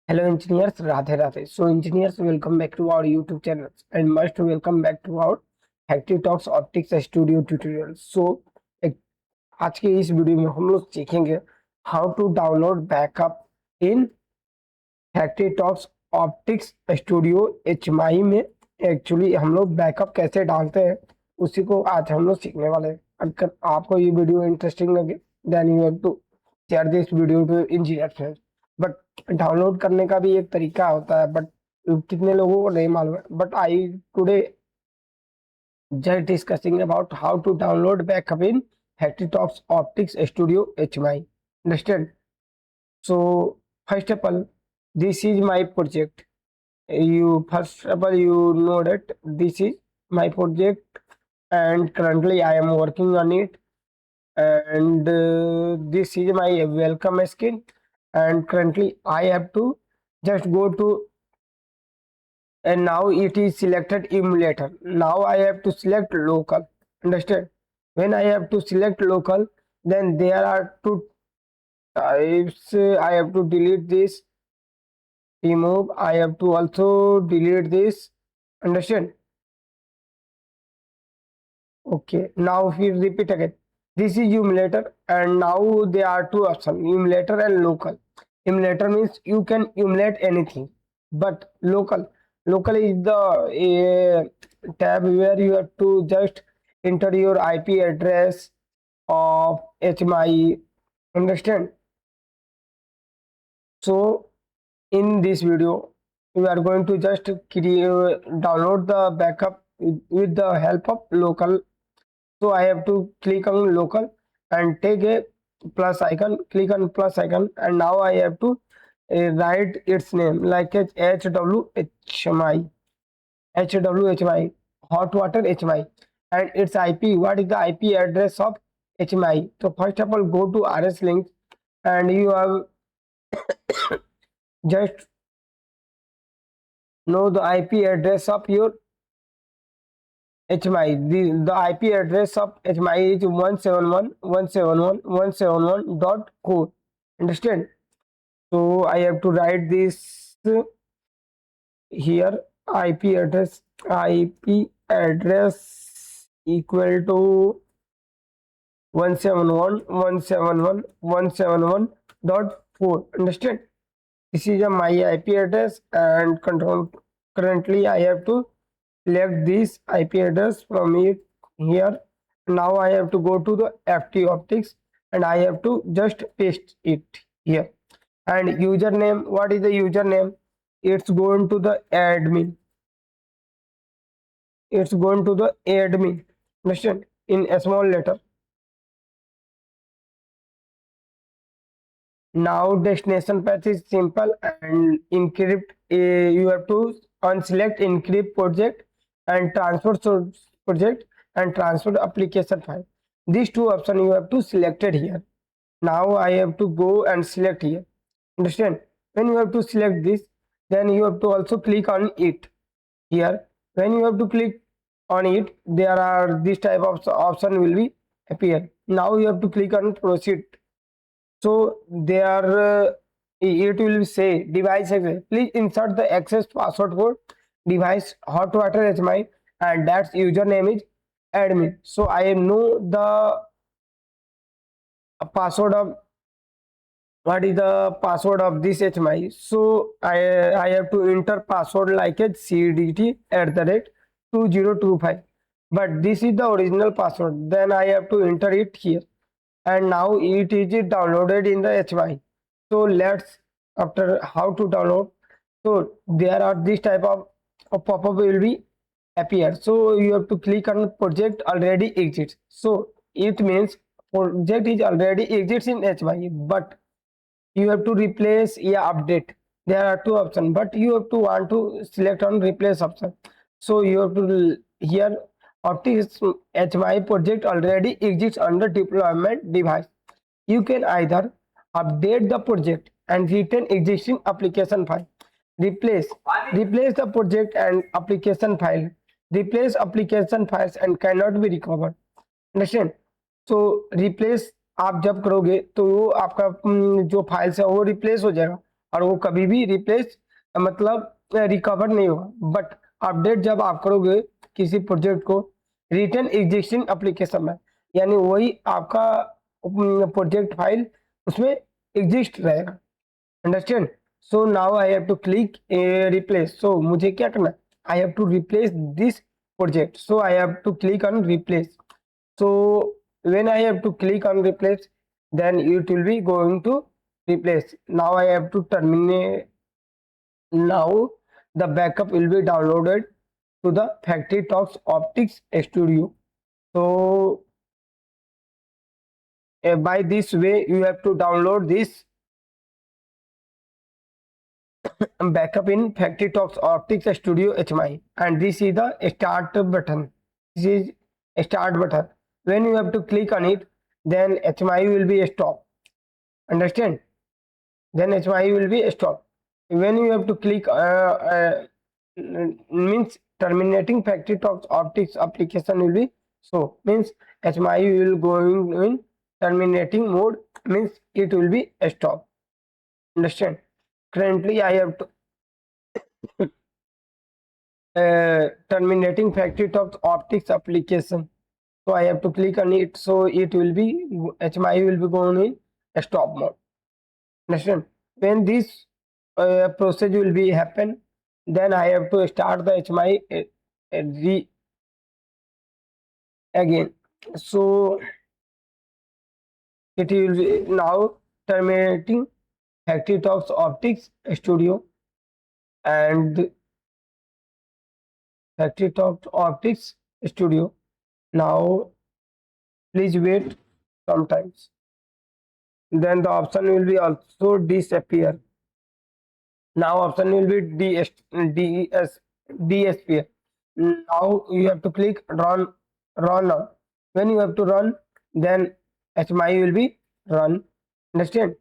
Hello engineers, Radhe Radhe. So engineers, welcome back to our YouTube channel and must welcome back to our Factory Talks Optics Studio tutorial. So एक आज के इस video में हम लोग सीखेंगे how to download backup in Factory Talks Optix Studio HMI में। Actually हम लोग बैकअप कैसे डालते हैं उसी को आज हम लोग सीखने वाले हैं। अगर आपको ये वीडियो इंटरेस्टिंग लगे then you have to share this video to engineer friends. But download करने का भी एक तरीका होता है, बट कितने लोगों को नहीं मालूम है। But I today just discussing about how to download backup in Factory Talks Optics Studio HMI. Understand? So first of all, this is my project. First of all you know that this is my project and currently I am working on it, and this is my welcome skin, and currently I have to just go to, and now it is selected emulator. Now I have to select local. Understand? When I have to select local, then there are two types. I have to delete this, remove. I have to also delete this. Understand? Okay. Now if we repeat again, this is emulator, and now there are two options: emulator and local. Emulator means you can emulate anything, but local is the tab where you have to just enter your IP address of HMI. Understand? So in this video we are going to just download the backup with the help of local. So I have to click on local and take a plus icon, click on plus icon, and now I have to write its name like HWHMI, hot water HMI, and its IP. What is the IP address of HMI? So first of all, go to RS link, and you have just know the IP address of your HMI. The IP address of HMI is 171.171.171.4. Understand? So I have to write this here. IP address equal to 171.171.171.4. Understand? This is my IP address, and currently I have to select this IP address from it here. Now I have to go to the FT Optics and I have to just paste it here. And username, what is the username? It's going to the admin. It's going to the admin. Understand? In a small letter. Now destination path is simple, and encrypt, you have to unselect encrypt project and transfer source project and transfer application file. These two options you have to select it here. Now I have to go and select here. Understand? When you have to select this, then you have to also click on it here. When you have to click on it, there are this type of option will be appear. Now you have to click on proceed. So there it will say device access. Please insert the access password for device hot water HMI, and that's username is admin. So I know the password of, what is the password of this HMI. So I have to enter password like a CDT@2025, but this is the original password. Then I have to enter it here, and now it is downloaded in the HMI. So let's after how to download. So there are this type of pop-up will be appear. So you have to click on project already exists. So it means project is already exists in HMI, but you have to replace, yeah, update. There are two options, but you have to want to select on replace option. So you have to here Optics HMI project already exists under deployment device. You can either update the project and retain existing application file, replace the project and application file, replace application files and cannot be recovered. Understand? So replace आप जब करोगे तो वो आपका जो files है वो replace हो जाएगा, और वो कभी भी रिप्लेस मतलब रिकवर नहीं होगा। बट अपडेट जब आप करोगे किसी प्रोजेक्ट को रिटर्न एग्जिस्टिंग एप्लीकेशन में, यानी वही आपका प्रोजेक्ट फाइल उसमें एग्जिस्ट रहेगा। Understand? So now I have to click replace. सो मुझे क्या करना है, I have to replace this project, so I have to click on replace. So when I have to click on replace, then it will be going to replace. Now I have to terminate. Now the backup will be downloaded to the Factory Talks Optics Studio. So by this way you have to download this backup in Factory Talks Optics Studio HMI, and this is the start button. This is a start button. When you have to click on it, then HMI will be stop. Understand? Then HMI will be stop. When you have to click means terminating Factory Talks Optics application will be so, means HMI will going in terminating mode, means it will be stop. Understand? Currently I have to terminating Factory Talks Optics application, so I have to click on it, so it will be HMI will be going in stop mode. Understand? When this process will be happen, then I have to start the HMI again. So it will be now terminating Factory Talks Optics Studio and Factory Talks Optics Studio. Now please wait sometimes. Then the option will be also disappear. Now option will be disappear. Now you have to click run now. When you have to run, then HMI will be run. Understand?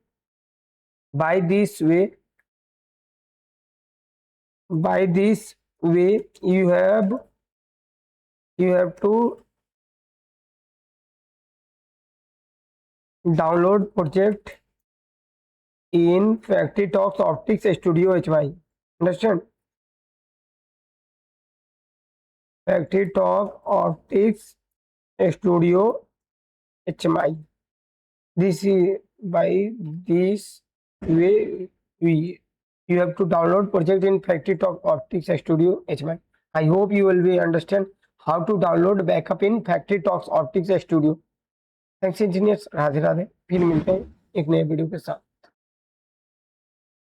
By this way you have to download project in Factory Talks Optics Studio HMI. Understand? Factory Talk Optics Studio HMI. This is by this way you have to download project in Factory Talk Optics Studio HMI. I hope you will be understand how to download backup in Factory Talks Optics Studio. Thanks engineers, Radhe Radhe. फिर मिलते हैं एक नए video के साथ।